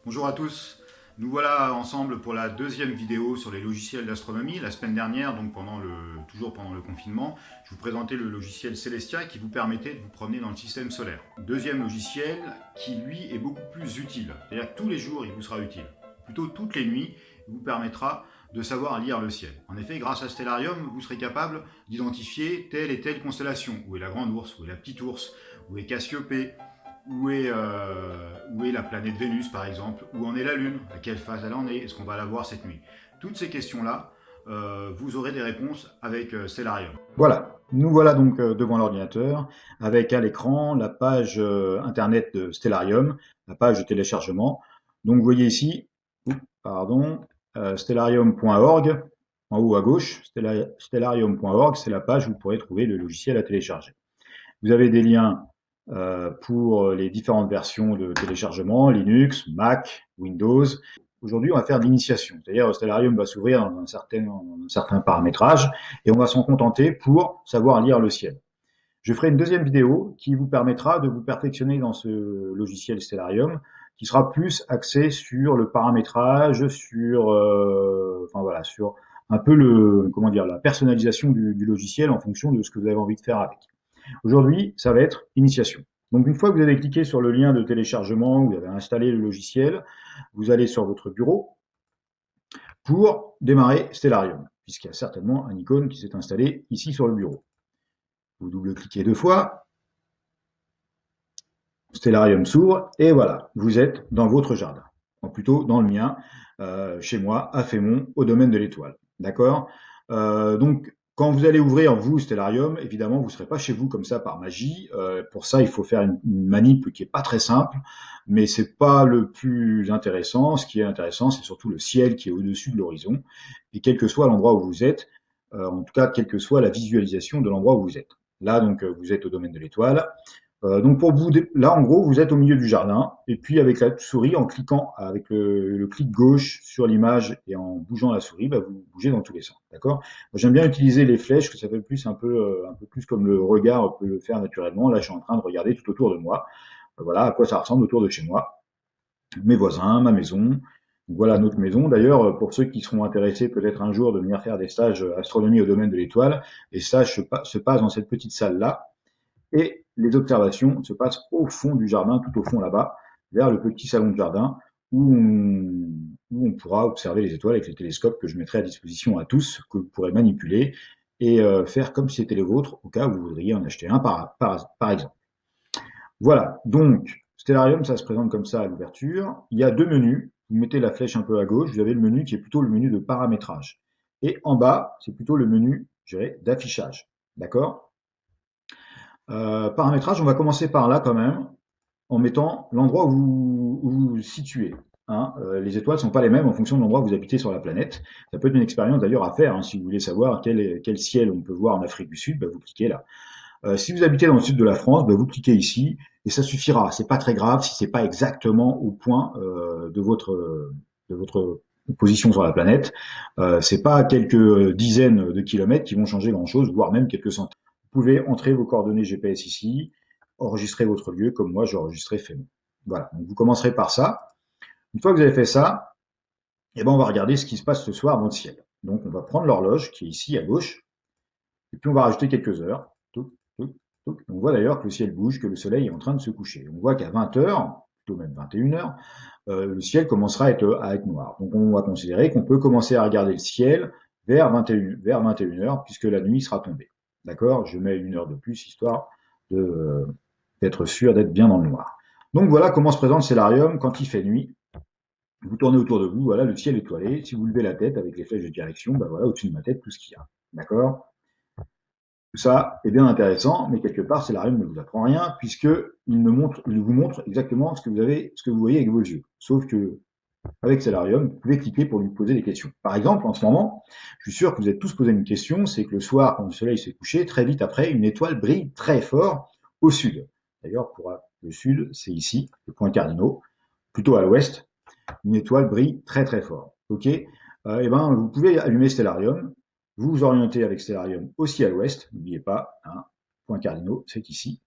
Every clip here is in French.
Bonjour à tous, nous voilà ensemble pour la deuxième vidéo sur les logiciels d'astronomie. La semaine dernière, donc toujours pendant le confinement, je vous présentais le logiciel Celestia qui vous permettait de vous promener dans le système solaire. Deuxième logiciel qui lui est beaucoup plus utile, c'est-à-dire que tous les jours il vous sera utile. Plutôt toutes les nuits, il vous permettra de savoir lire le ciel. En effet, grâce à Stellarium, vous serez capable d'identifier telle et telle constellation. Où est la grande ours, où est la petite ours, où est Cassiopée, où est la planète Vénus par exemple, où en est la Lune, à quelle phase elle en est qu'on va la voir cette nuit. Toutes ces questions-là, vous aurez des réponses avec Stellarium. Voilà, nous voilà donc devant l'ordinateur, avec à l'écran la page internet de Stellarium, la page de téléchargement. Donc vous voyez ici, stellarium.org, en haut à gauche, stellarium.org, c'est la page où vous pourrez trouver le logiciel à télécharger. Vous avez des liens pour les différentes versions de téléchargement, Linux, Mac, Windows. Aujourd'hui, on va faire de l'initiation, c'est-à-dire Stellarium va s'ouvrir dans un certain paramétrage et on va s'en contenter pour savoir lire le ciel. Je ferai une deuxième vidéo qui vous permettra de vous perfectionner dans ce logiciel Stellarium, qui sera plus axé sur le paramétrage, sur un peu la personnalisation du logiciel en fonction de ce que vous avez envie de faire avec. Aujourd'hui, ça va être initiation. Donc une fois que vous avez cliqué sur le lien de téléchargement, vous avez installé le logiciel, vous allez sur votre bureau pour démarrer Stellarium, puisqu'il y a certainement un icône qui s'est installé ici sur le bureau. Vous double-cliquez 2 fois, Stellarium s'ouvre, et voilà, vous êtes dans votre jardin. Ou plutôt dans le mien, chez moi, à Fémont, au domaine de l'Étoile. D'accord Donc, quand vous allez ouvrir, vous, Stellarium, évidemment, vous ne serez pas chez vous comme ça par magie. Pour ça, il faut faire une manip qui est pas très simple, mais c'est pas le plus intéressant. Ce qui est intéressant, c'est surtout le ciel qui est au-dessus de l'horizon. Et quel que soit l'endroit où vous êtes, en tout cas, quelle que soit la visualisation de l'endroit où vous êtes. Là, donc, vous êtes au domaine de l'Étoile. Donc pour vous, là en gros, vous êtes au milieu du jardin, et puis avec la souris, en cliquant avec le clic gauche sur l'image et en bougeant la souris, bah, vous bougez dans tous les sens, d'accord? Moi j'aime bien utiliser les flèches, que ça fait plus un peu plus comme le regard peut le faire naturellement. Là, je suis en train de regarder tout autour de moi. Voilà à quoi ça ressemble autour de chez moi, mes voisins, ma maison. Donc, voilà notre maison. D'ailleurs, pour ceux qui seront intéressés peut-être un jour de venir faire des stages astronomie au domaine de l'Étoile, les stages se passent dans cette petite salle-là. Et les observations se passent au fond du jardin, tout au fond là-bas, vers le petit salon de jardin, où on pourra observer les étoiles avec les télescopes que je mettrai à disposition à tous, que vous pourrez manipuler et faire comme si c'était les vôtres, au cas où vous voudriez en acheter un par exemple. Voilà, donc Stellarium, ça se présente comme ça à l'ouverture. Il y a deux menus. Vous mettez la flèche un peu à gauche, vous avez le menu qui est plutôt le menu de paramétrage. Et en bas, c'est plutôt le menu, je dirais, d'affichage. D'accord? Paramétrage, on va commencer par là quand même, en mettant l'endroit où vous vous situez. Hein. Les étoiles ne sont pas les mêmes en fonction de l'endroit où vous habitez sur la planète. Ça peut être une expérience d'ailleurs à faire. Hein. Si vous voulez savoir quel ciel on peut voir en Afrique du Sud, bah, vous cliquez là. Si vous habitez dans le sud de la France, bah, vous cliquez ici et ça suffira. C'est pas très grave si c'est pas exactement au point de votre position sur la planète. C'est pas quelques dizaines de kilomètres qui vont changer grand-chose, voire même quelques centaines. Vous pouvez entrer vos coordonnées GPS ici, enregistrer votre lieu, comme moi j'ai enregistré Fémont. Voilà, donc vous commencerez par ça. Une fois que vous avez fait ça, eh ben on va regarder ce qui se passe ce soir dans le ciel. Donc on va prendre l'horloge qui est ici à gauche, et puis on va rajouter quelques heures. Touc, touc, touc. On voit d'ailleurs que le ciel bouge, que le soleil est en train de se coucher. On voit qu'à 20 heures, plutôt même 21 heures, le ciel commencera à être noir. Donc on va considérer qu'on peut commencer à regarder le ciel vers 21 heures, puisque la nuit sera tombée. D'accord? Je mets une heure de plus, histoire d'être sûr d'être bien dans le noir. Donc voilà comment se présente Stellarium quand il fait nuit. Vous tournez autour de vous, voilà le ciel étoilé. Si vous levez la tête avec les flèches de direction, bah voilà au-dessus de ma tête tout ce qu'il y a. D'accord? Tout ça est bien intéressant, mais quelque part, Stellarium ne vous apprend rien, puisque il vous montre exactement ce que vous voyez avec vos yeux. Sauf que, avec Stellarium, vous pouvez cliquer pour lui poser des questions. Par exemple, en ce moment, je suis sûr que vous êtes tous posé une question, c'est que le soir, quand le soleil s'est couché, très vite après, une étoile brille très fort au sud. D'ailleurs, pour le sud, c'est ici, le point cardinal, plutôt à l'ouest, une étoile brille très très fort. Ok Eh ben, vous pouvez allumer Stellarium, vous vous orientez avec Stellarium aussi à l'ouest, n'oubliez pas, hein, point cardinal, c'est ici.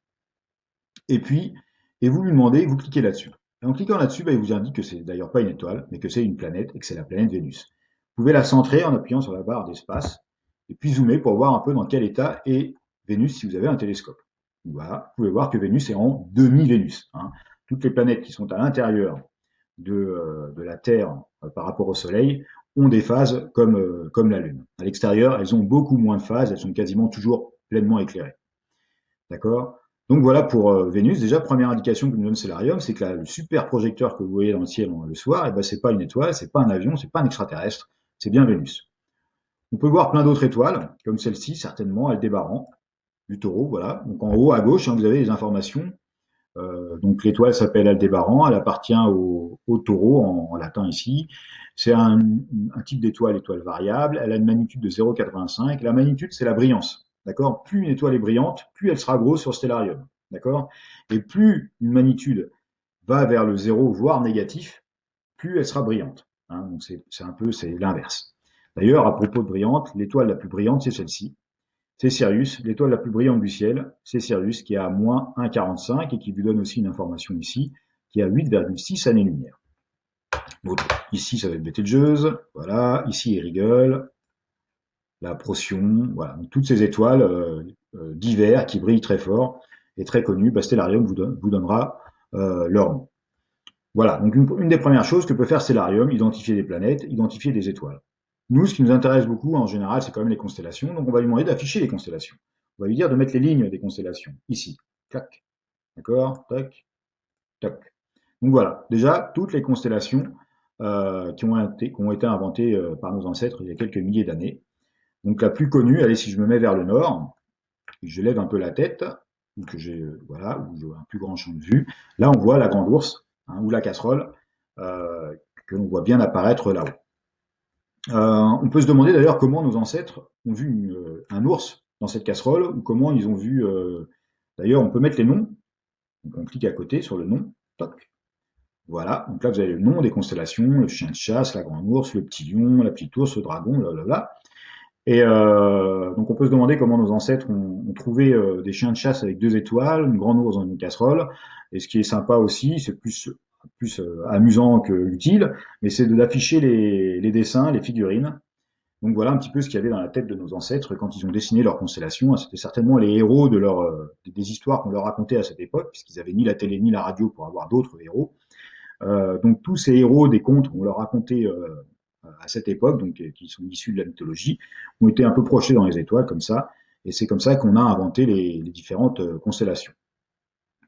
Et puis, vous lui demandez, vous cliquez là-dessus. Et en cliquant là-dessus, bah, il vous indique que c'est d'ailleurs pas une étoile, mais que c'est une planète et que c'est la planète Vénus. Vous pouvez la centrer en appuyant sur la barre d'espace et puis zoomer pour voir un peu dans quel état est Vénus si vous avez un télescope. Voilà, vous pouvez voir que Vénus est en demi-Vénus, hein. Toutes les planètes qui sont à l'intérieur de la Terre par rapport au Soleil ont des phases comme la Lune. À l'extérieur, elles ont beaucoup moins de phases, elles sont quasiment toujours pleinement éclairées. D'accord? Donc voilà pour Vénus. Déjà, première indication que nous donne Stellarium, c'est que le super projecteur que vous voyez dans le ciel le soir, eh ben, c'est pas une étoile, c'est pas un avion, c'est pas un extraterrestre, c'est bien Vénus. On peut voir plein d'autres étoiles, comme celle-ci, certainement, Aldébaran, du taureau, voilà. Donc en haut à gauche, hein, vous avez les informations. Donc l'étoile s'appelle Aldébaran, elle appartient au taureau en latin ici. C'est un type d'étoile, étoile variable. Elle a une magnitude de 0,85. La magnitude, c'est la brillance. D'accord? Plus une étoile est brillante, plus elle sera grosse sur Stellarium. D'accord? Et plus une magnitude va vers le zéro, voire négatif, plus elle sera brillante. Hein, donc c'est un peu c'est l'inverse. D'ailleurs, à propos de brillante, l'étoile la plus brillante, c'est celle-ci. C'est Sirius, l'étoile la plus brillante du ciel. C'est Sirius qui est à moins 1,45 et qui vous donne aussi une information ici, qui est à 8,6 années-lumière. Donc, ici, ça va être Betelgeuse. Voilà. Ici, Erigel, la Procyon. Voilà. Donc, toutes ces étoiles d'hiver qui brillent très fort et très connues, bah, Stellarium vous donnera leur nom. Voilà. Donc, une des premières choses que peut faire Stellarium, identifier des planètes, identifier des étoiles. Nous, ce qui nous intéresse beaucoup, en général, c'est quand même les constellations. Donc, on va lui demander d'afficher les constellations. On va lui dire de mettre les lignes des constellations. Ici. Clac. D'accord? Tac. Tac. Donc voilà. Déjà, toutes les constellations qui ont été inventées par nos ancêtres il y a quelques milliers d'années. Donc la plus connue, allez, si je me mets vers le nord, et que je lève un peu la tête, ou que j'ai voilà, ou j'ai un plus grand champ de vue, là on voit la grande ours, hein, ou la casserole, que l'on voit bien apparaître là-haut. On peut se demander d'ailleurs comment nos ancêtres ont vu un ours dans cette casserole, ou comment ils ont vu. D'ailleurs, on peut mettre les noms. Donc on clique à côté sur le nom. Toc. Voilà. Donc là, vous avez le nom des constellations, le chien de chasse, la grande ours, le petit lion, la petite ours, le dragon, blablabla. Et donc on peut se demander comment nos ancêtres ont trouvé des chiens de chasse avec 2 étoiles, une grande ours dans une casserole. Et ce qui est sympa aussi, c'est plus amusant que utile, mais c'est d'afficher les dessins, les figurines. Donc voilà un petit peu ce qu'il y avait dans la tête de nos ancêtres quand ils ont dessiné leur constellation. C'était certainement les héros des histoires qu'on leur racontait à cette époque, puisqu'ils avaient ni la télé ni la radio pour avoir d'autres héros. Donc tous ces héros des contes qu'on leur racontait à cette époque, donc qui sont issus de la mythologie, ont été un peu projetés dans les étoiles comme ça. Et c'est comme ça qu'on a inventé les différentes constellations.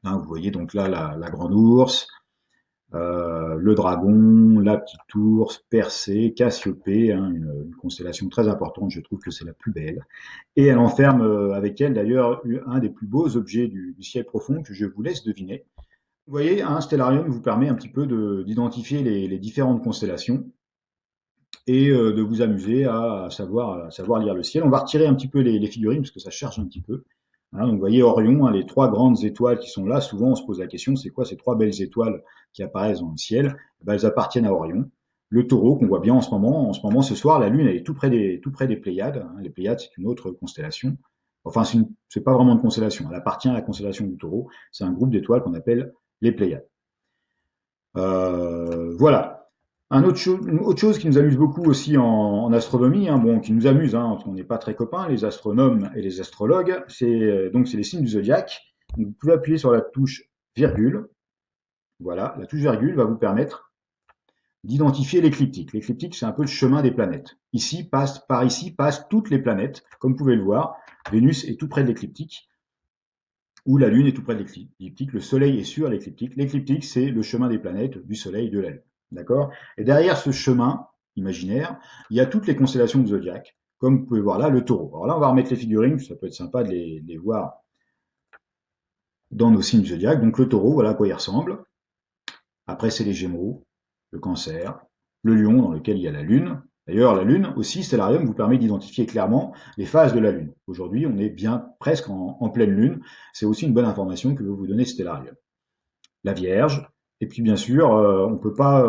Hein, vous voyez donc là la grande ours, le dragon, la petite ours, Persée, Cassiopée, hein, une constellation très importante, je trouve que c'est la plus belle. Et elle enferme avec elle d'ailleurs un des plus beaux objets du ciel profond que je vous laisse deviner. Vous voyez, un stellarium vous permet un petit peu d'identifier les différentes constellations et de vous amuser à savoir lire le ciel. On va retirer un petit peu les figurines parce que ça charge un petit peu. Hein, donc vous voyez Orion, hein, les 3 grandes étoiles qui sont là. Souvent, on se pose la question, c'est quoi ces 3 belles étoiles qui apparaissent dans le ciel? Eh ben, elles appartiennent à Orion. Le taureau qu'on voit bien en ce moment. En ce moment, ce soir, la Lune elle est tout près des Pléiades. Hein. Les Pléiades, c'est une autre constellation. Enfin, c'est pas vraiment une constellation. Elle appartient à la constellation du taureau. C'est un groupe d'étoiles qu'on appelle les Pléiades. Voilà. Une autre chose qui nous amuse beaucoup aussi en astronomie, hein, bon, qui nous amuse, hein, parce qu'on n'est pas très copains, les astronomes et les astrologues, c'est les signes du zodiaque. Donc, vous pouvez appuyer sur la touche virgule. Voilà, la touche virgule va vous permettre d'identifier l'écliptique. L'écliptique, c'est un peu le chemin des planètes. Par ici passent toutes les planètes. Comme vous pouvez le voir, Vénus est tout près de l'écliptique, ou la Lune est tout près de l'écliptique. Le Soleil est sur l'écliptique. L'écliptique, c'est le chemin des planètes, du Soleil, de la Lune. D'accord? Et derrière ce chemin imaginaire, il y a toutes les constellations du zodiaque. Comme vous pouvez voir là, le taureau. Alors là, on va remettre les figurines, ça peut être sympa de les voir dans nos signes du zodiaque. Donc le taureau, voilà à quoi il ressemble. Après, c'est les gémeaux, le cancer, le lion dans lequel il y a la lune. D'ailleurs, la lune aussi, Stellarium vous permet d'identifier clairement les phases de la lune. Aujourd'hui, on est bien presque en pleine lune. C'est aussi une bonne information que veut vous donner Stellarium. La Vierge, et puis bien sûr, on peut pas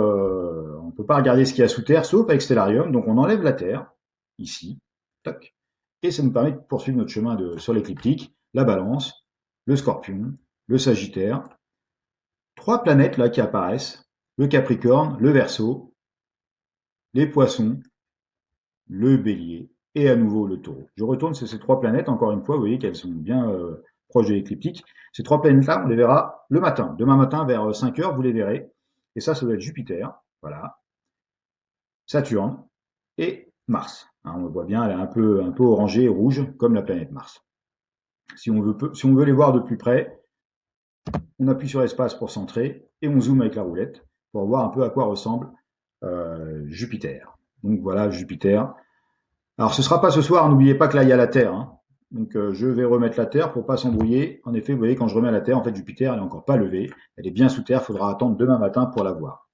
regarder ce qu'il y a sous terre, sauf avec Stellarium. Donc on enlève la Terre, ici, toc, et ça nous permet de poursuivre notre chemin sur l'écliptique, la Balance, le Scorpion, le Sagittaire, trois planètes là qui apparaissent, le Capricorne, le Verseau, les Poissons, le Bélier et à nouveau le Taureau. Je retourne sur ces trois planètes, encore une fois, vous voyez qu'elles sont bien proches de l'écliptique. Ces trois planètes-là, on les verra le matin. Demain matin, vers 5 heures, vous les verrez. Et ça doit être Jupiter, voilà, Saturne et Mars. Hein, on le voit bien, elle est un peu orangée, rouge, comme la planète Mars. Si on veut les voir de plus près, on appuie sur espace pour centrer et on zoome avec la roulette pour voir un peu à quoi ressemble Jupiter. Donc voilà Jupiter. Alors ce sera pas ce soir, n'oubliez pas que là il y a la Terre. Hein. Donc je vais remettre la Terre pour pas s'embrouiller. En effet, vous voyez, quand je remets la Terre, en fait Jupiter elle est encore pas levée, elle est bien sous terre, il faudra attendre demain matin pour la voir.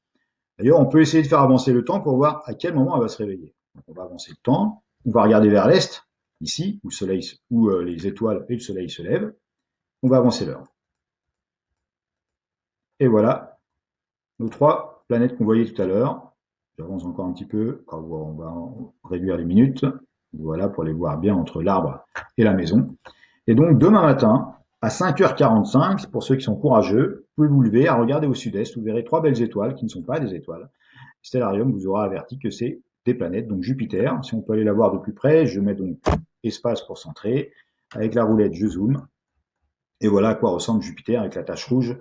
D'ailleurs, on peut essayer de faire avancer le temps pour voir à quel moment elle va se réveiller. Donc, on va avancer le temps, on va regarder vers l'est, ici, où, le soleil, où les étoiles et le soleil se lèvent. On va avancer l'heure. Et voilà nos trois planètes qu'on voyait tout à l'heure. J'avance encore un petit peu, on va réduire les minutes. Voilà, pour les voir bien entre l'arbre et la maison. Et donc, demain matin, à 5h45, pour ceux qui sont courageux, vous pouvez vous lever à regarder au sud-est, vous verrez trois belles étoiles qui ne sont pas des étoiles. Stellarium vous aura averti que c'est des planètes, donc Jupiter. Si on peut aller la voir de plus près, je mets donc espace pour centrer. Avec la roulette, je zoome. Et voilà à quoi ressemble Jupiter avec la tache rouge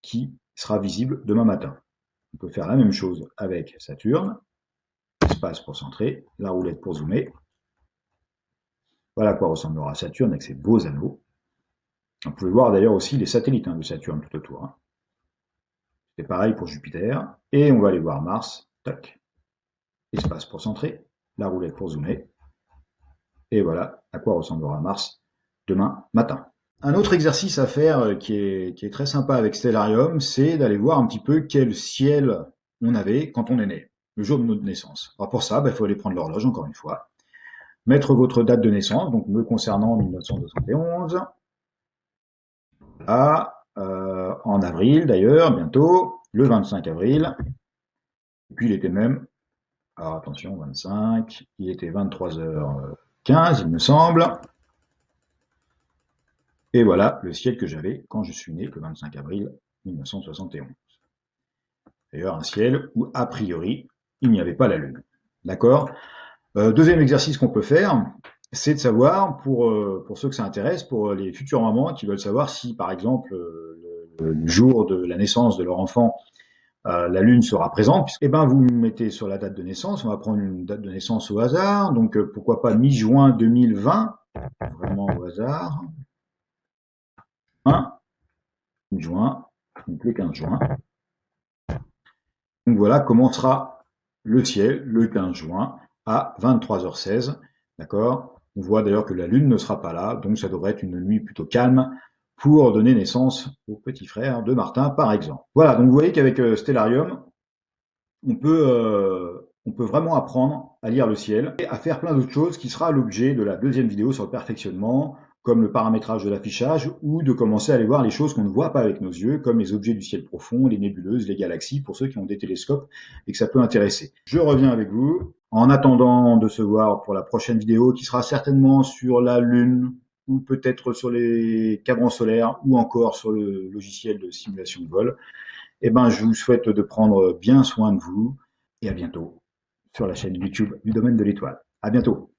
qui sera visible demain matin. On peut faire la même chose avec Saturne. Espace pour centrer, la roulette pour zoomer. Voilà à quoi ressemblera Saturne avec ses beaux anneaux. On peut voir d'ailleurs aussi les satellites de Saturne tout autour. C'est pareil pour Jupiter. Et on va aller voir Mars. Tac. Espace pour centrer, la roulette pour zoomer. Et voilà à quoi ressemblera Mars demain matin. Un autre exercice à faire qui est très sympa avec Stellarium, c'est d'aller voir un petit peu quel ciel on avait quand on est né, le jour de notre naissance. Alors pour ça, il faut aller prendre l'horloge encore une fois, mettre votre date de naissance, donc me concernant 1971, en avril d'ailleurs, bientôt, le 25 avril, et puis il était même, alors attention, 25, il était 23h15 il me semble, et voilà le ciel que j'avais quand je suis né le 25 avril 1971. D'ailleurs, un ciel où, a priori, il n'y avait pas la Lune. D'accord. Deuxième exercice qu'on peut faire, c'est de savoir, pour ceux que ça intéresse, pour les futures mamans qui veulent savoir si, par exemple, le jour de la naissance de leur enfant, la Lune sera présente, eh ben, vous mettez sur la date de naissance, on va prendre une date de naissance au hasard, donc pourquoi pas mi-juin 2020, vraiment au hasard, 1 juin, donc le 15 juin. Donc voilà comment sera le ciel le 15 juin à 23h16. D'accord. On voit d'ailleurs que la Lune ne sera pas là, donc ça devrait être une nuit plutôt calme pour donner naissance au petit frère de Martin, par exemple. Voilà, donc vous voyez qu'avec Stellarium, on peut vraiment apprendre à lire le ciel et à faire plein d'autres choses qui sera l'objet de la deuxième vidéo sur le perfectionnement, comme le paramétrage de l'affichage, ou de commencer à aller voir les choses qu'on ne voit pas avec nos yeux, comme les objets du ciel profond, les nébuleuses, les galaxies, pour ceux qui ont des télescopes et que ça peut intéresser. Je reviens avec vous, en attendant de se voir pour la prochaine vidéo, qui sera certainement sur la Lune, ou peut-être sur les cadrans solaires, ou encore sur le logiciel de simulation de vol. Eh ben, je vous souhaite de prendre bien soin de vous, et à bientôt sur la chaîne YouTube du domaine de l'étoile. À bientôt.